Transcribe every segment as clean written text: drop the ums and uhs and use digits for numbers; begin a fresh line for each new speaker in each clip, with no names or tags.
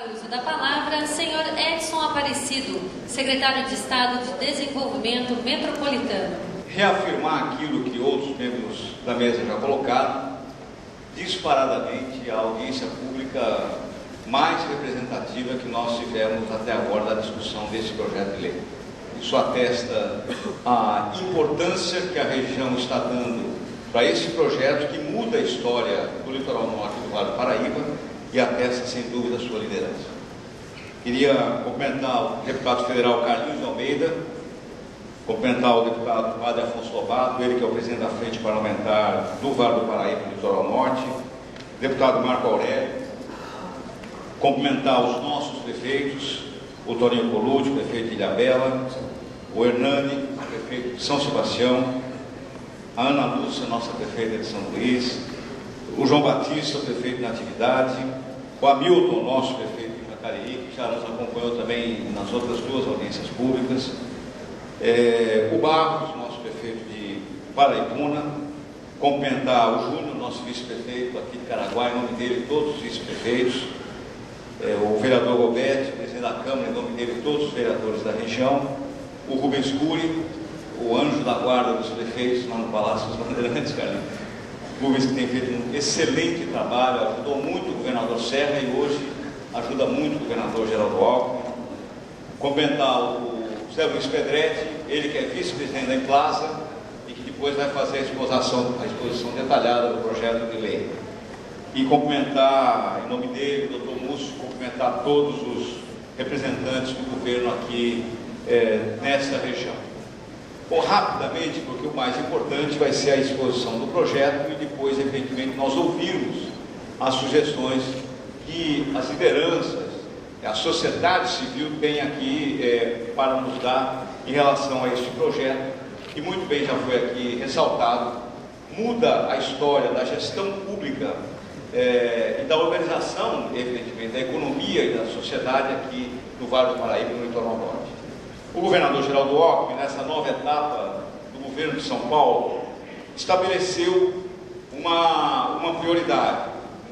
Para o uso da palavra, senhor Edson Aparecido, secretário de Estado de Desenvolvimento Metropolitano.
Reafirmar aquilo que outros membros da mesa já colocaram, disparadamente a audiência pública mais representativa que nós tivemos até agora da discussão desse projeto de lei. Isso atesta a importância que a região está dando para esse projeto que muda a história do litoral norte do Vale do Paraíba e atesta, sem dúvida, a sua liderança. Queria cumprimentar o deputado federal Carlinhos de Almeida, cumprimentar o deputado Padre Afonso Lobato, ele que é o presidente da Frente Parlamentar do Vale do Paraíba do Litoral Norte, deputado Marco Aurélio, cumprimentar os nossos prefeitos, o Toninho Colucci, prefeito de Ilhabela, o Hernani, prefeito de São Sebastião, a Ana Lúcia, nossa prefeita de São Luís, o João Batista, prefeito de Natividade, o Hamilton, nosso prefeito de Jacareí, que já nos acompanhou também nas outras duas audiências públicas, o Barros, nosso prefeito de Paraibuna, cumprimentar o Júnior, nosso vice-prefeito aqui de Caraguá, em nome dele, todos os vice-prefeitos, o vereador Roberto, presidente da Câmara, em nome dele, todos os vereadores da região, o Rubens Cury, o anjo da guarda dos prefeitos lá no Palácio dos Bandeirantes, Carlinhos. O Rubens, que tem feito um excelente trabalho, ajudou muito o governador Serra e hoje ajuda muito o governador Geraldo Alckmin. Cumprimentar o José Luiz Pedretti, ele que é vice-presidente da Emplasa e que depois vai fazer a exposição detalhada do projeto de lei. E cumprimentar, em nome dele, o doutor Múcio, cumprimentar todos os representantes do governo aqui nessa região. Bom, rapidamente, porque o mais importante vai ser a exposição do projeto e depois, evidentemente, nós ouvirmos as sugestões que as lideranças, a sociedade civil tem aqui para nos dar em relação a este projeto, que muito bem já foi aqui ressaltado, muda a história da gestão pública e da organização, evidentemente, da economia e da sociedade aqui no Vale do Paraíba e no litoral norte. O governador Geraldo Alckmin, nessa nova etapa do governo de São Paulo, estabeleceu uma prioridade,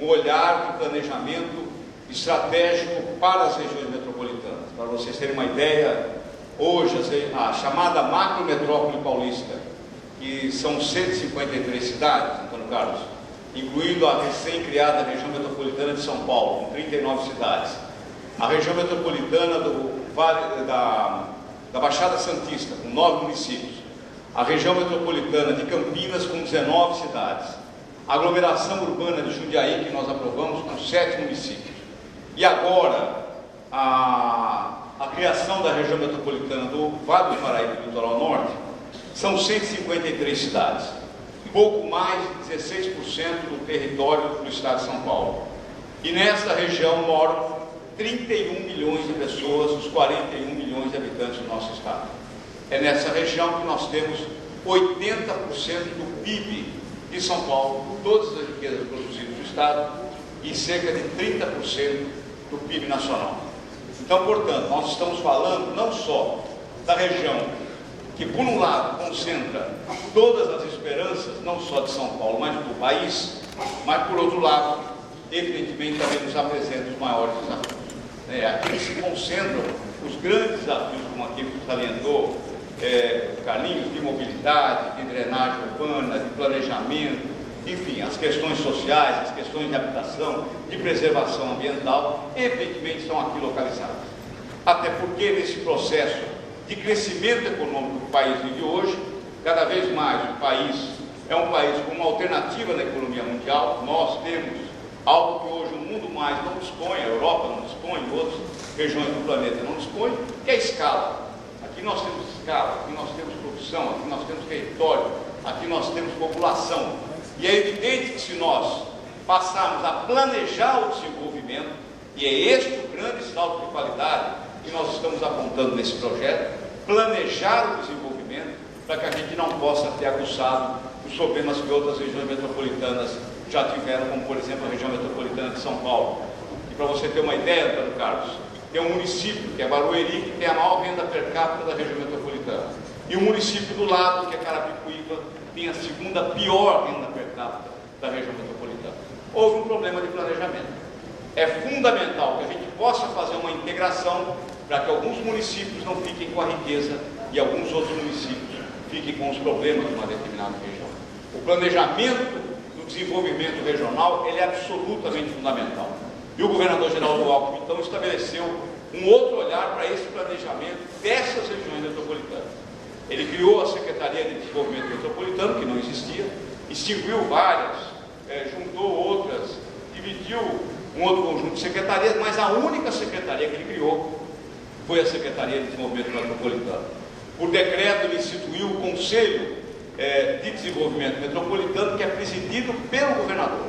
um olhar de planejamento estratégico para as regiões metropolitanas. Para vocês terem uma ideia, hoje a chamada macrometrópole paulista, que são 153 cidades, Antônio Carlos, incluindo a recém-criada região metropolitana de São Paulo, com 39 cidades, a região metropolitana do Vale da Baixada Santista, com 9 municípios, a região metropolitana de Campinas, com 19 cidades, a aglomeração urbana de Jundiaí, que nós aprovamos, com 7 municípios, e agora a criação da região metropolitana do Vale do Paraíba e do Litoral Norte, são 153 cidades, pouco mais de 16% do território do estado de São Paulo. E nessa região moram 31 milhões de pessoas, os 41 milhões de habitantes do nosso estado. É nessa região que nós temos 80% do PIB de São Paulo, todas as riquezas produzidas do estado, e cerca de 30% do PIB nacional. Então, portanto, nós estamos falando não só da região que, por um lado, concentra todas as esperanças, não só de São Paulo, mas do país, mas, por outro lado, evidentemente, também nos apresenta os maiores desafios. Aqui se concentram os grandes desafios, como aquele que salientou Carlinhos, de mobilidade, de drenagem urbana, de planejamento, enfim, as questões sociais, as questões de habitação, de preservação ambiental, evidentemente estão aqui localizadas. Até porque nesse processo de crescimento econômico que o país vive hoje, cada vez mais o país é um país com uma alternativa na economia mundial. Nós temos algo que hoje o mundo mais não dispõe, a Europa não dispõe, outras regiões do planeta não dispõem, que é a escala. Aqui nós temos escala, aqui nós temos produção, aqui nós temos território, aqui nós temos população. E é evidente que se nós passarmos a planejar o desenvolvimento, e é este o grande salto de qualidade que nós estamos apontando nesse projeto, planejar o desenvolvimento para que a gente não possa ter aguçado os problemas que outras regiões metropolitanas já tiveram, como por exemplo a região metropolitana de São Paulo. E para você ter uma ideia, Antônio Carlos, tem um município, que é Barueri, que tem a maior renda per capita da região metropolitana. E o município do lado, que é Carapicuíba, tem a segunda pior renda per capita da região metropolitana. Houve um problema de planejamento. é fundamental que a gente possa fazer uma integração para que alguns municípios não fiquem com a riqueza e alguns outros municípios fiquem com os problemas de uma determinada região. O planejamento do desenvolvimento regional, ele é absolutamente fundamental. E o governador Geraldo Alckmin, então, estabeleceu um outro olhar para esse planejamento dessas regiões metropolitanas. Ele criou a Secretaria de Desenvolvimento Metropolitano, que não existia, extinguiu várias, juntou outras, dividiu um outro conjunto de secretarias, mas a única secretaria que ele criou foi a Secretaria de Desenvolvimento Metropolitano. Por decreto, ele instituiu o Conselho de Desenvolvimento Metropolitano, que é presidido pelo governador.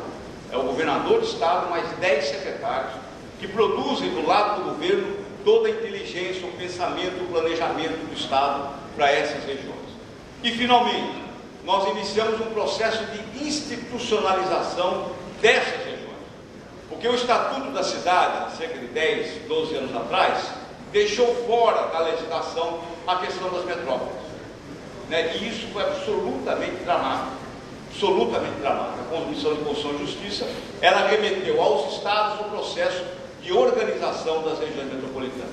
É o governador do estado, mais 10 secretários, que produzem do lado do governo toda a inteligência, o pensamento, o planejamento do estado para essas regiões. E, finalmente, nós iniciamos um processo de institucionalização dessas regiões. Porque o Estatuto da Cidade, cerca de 10, 12 anos atrás, deixou fora da legislação a questão das metrópoles. E isso foi absolutamente dramático. Absolutamente dramático. A Comissão de Constituição e Justiça, ela remeteu aos estados o processo de organização das regiões metropolitanas.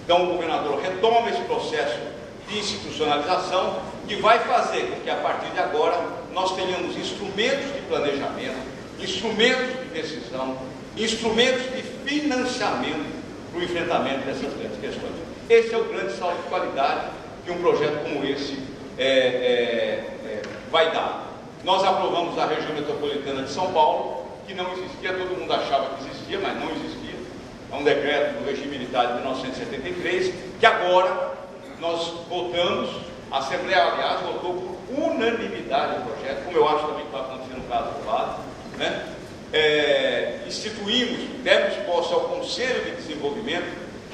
Então, o governador retoma esse processo de institucionalização que vai fazer com que, a partir de agora, nós tenhamos instrumentos de planejamento, instrumentos de decisão, instrumentos de financiamento para o enfrentamento dessas grandes questões. Esse é o grande salto de qualidade que um projeto como esse vai dar. Nós aprovamos a região metropolitana de São Paulo, que não existia, todo mundo achava que existia, mas não existia. É um decreto do regime militar de 1973, que agora nós votamos, a Assembleia, aliás, votou por unanimidade o projeto, como eu acho também que vai acontecer no caso do lado, instituímos, demos posse ao Conselho de Desenvolvimento,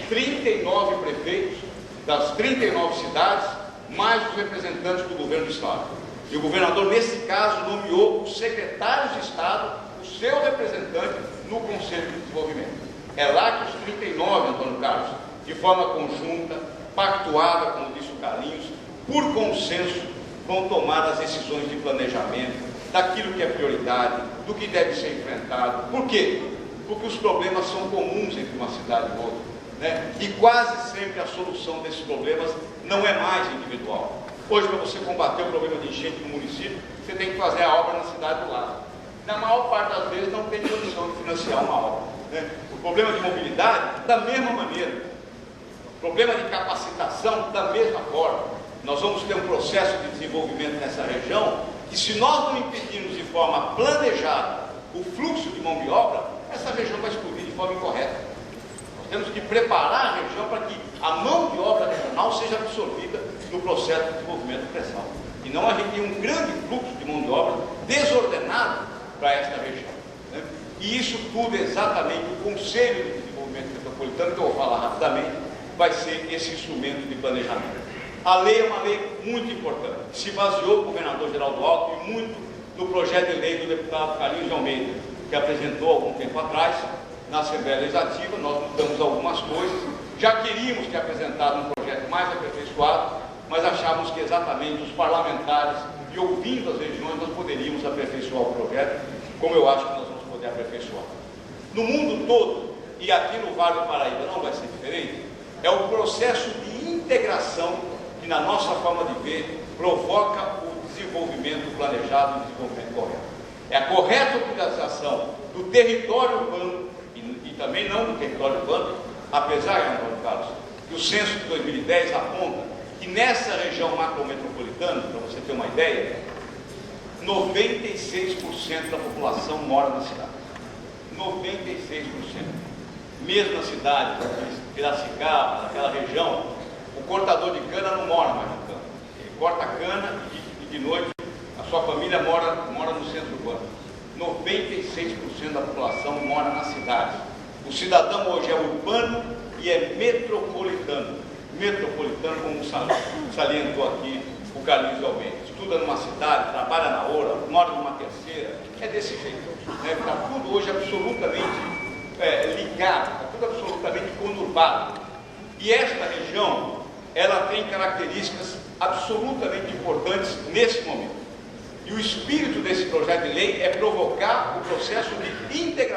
39 prefeitos das 39 cidades, mais os representantes do governo do estado. E o governador, nesse caso, nomeou os secretários de estado, o seu representante, no Conselho de Desenvolvimento. É lá que os 39, Antônio Carlos, de forma conjunta, pactuada, como disse o Carlinhos, por consenso, vão tomar as decisões de planejamento, daquilo que é prioridade, do que deve ser enfrentado. Por quê? Porque os problemas são comuns entre uma cidade e outra, e quase sempre a solução desses problemas não é mais individual. Hoje, para você combater o problema de enchente no município, você tem que fazer a obra na cidade do lado. Na maior parte das vezes não tem condição de financiar uma obra. O problema de mobilidade, da mesma maneira. O problema de capacitação, da mesma forma. Nós vamos ter um processo de desenvolvimento nessa região que, se nós não impedirmos de forma planejada o fluxo de mão de obra, essa região vai explodir de forma incorreta. Nós temos que preparar a região para que a mão de obra regional seja absorvida no processo de desenvolvimento prensal. E não a gente tem um grande fluxo de mão de obra desordenado para esta região. E isso tudo exatamente o Conselho de Desenvolvimento Metropolitano, que eu vou falar rapidamente, vai ser esse instrumento de planejamento. A lei é uma lei muito importante. Se baseou o governador Geraldo Alckmin muito no projeto de lei do deputado Carlinhos de Almeida, que apresentou há algum tempo atrás na Assembleia Legislativa. Nós mudamos algumas coisas. Já queríamos ter apresentado um projeto mais aperfeiçoado, mas achávamos que exatamente os parlamentares, e ouvindo as regiões, nós poderíamos aperfeiçoar o projeto, como eu acho que nós vamos poder aperfeiçoar. No mundo todo, e aqui no Vale do Paraíba não vai ser diferente, é o processo de integração que, na nossa forma de ver, provoca o desenvolvimento planejado e o desenvolvimento correto. É a correta utilização do território urbano, e também não do território urbano, apesar, Antônio Carlos, que o censo de 2010 aponta que nessa região macrometropolitana, para você ter uma ideia, 96% da população mora na cidade. 96%. Mesmo na cidade, Piracicaba, naquela região, o cortador de cana não mora mais no campo. Ele corta a cana e de noite a sua família mora no centro urbano. 96% da população mora na cidade. O cidadão hoje é urbano e é metropolitano. Metropolitano, como salientou aqui o Carlinhos de Almeida. Estuda numa cidade, trabalha na outra, mora numa terceira. É desse jeito. Está tudo hoje absolutamente ligado, está tudo absolutamente conurbado. E esta região, ela tem características absolutamente importantes nesse momento. E o espírito desse projeto de lei é provocar o processo de integração